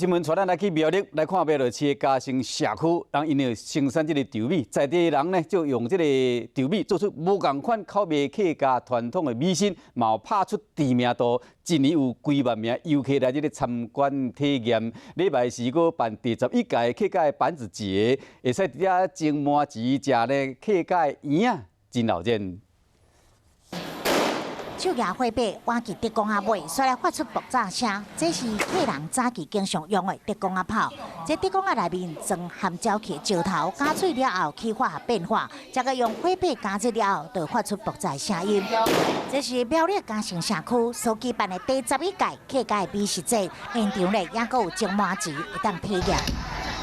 新闻带咱来去苗栗来看苗栗市的嘉兴社区，人因为生产这个稻米，在地人呢就用这个稻米做出无共款口味客家传统的米线，嘛有拍出知名度。一年有几万名游客来这里参观体验。礼拜四个办第11届客家板子节，会使伫遐种麻糍食呢客家圆啊，真闹热。 手摇火把挖起竹竿仔尾，虽然发出爆炸声，这是客人早期经常用的竹竿仔炮。这竹竿仔内面装含椒去石头，加水了后起化变化，再个用火把加热了后，就发出爆炸声音。这是苗栗嘉兴社区所举办的第11届客家美食节，现场内也阁有种麻糍会当体验。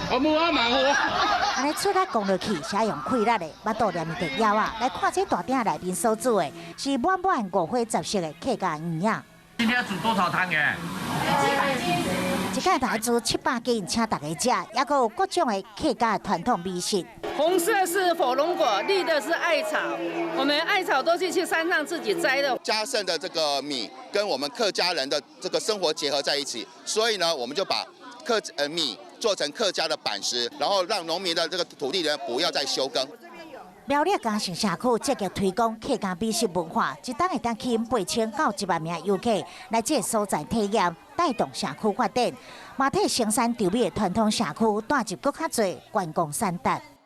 安尼出来讲落去，是用气力的，巴肚念着腰啊！来看这大鼎内面所煮的，是满满5花10色的客家圆啊！今天要煮多少汤圆？一届台煮700斤，请大家吃，也阁有各种的客家传统美食。红色是火龙果，绿的是艾草。我们艾草都是去山上自己摘的。嘉盛的这个米跟我们客家人的这个生活结合在一起，所以呢，我们就把米 做成客家的板食，然后让农民的这个土地呢不要再休耕。苗栗嘉兴社区积极推广客家美食文化，一档会当吸引8000到1万名游客来这个所在体验，带动社区发展。马蹄生产稻米的传统社区，带入更较多观光产值。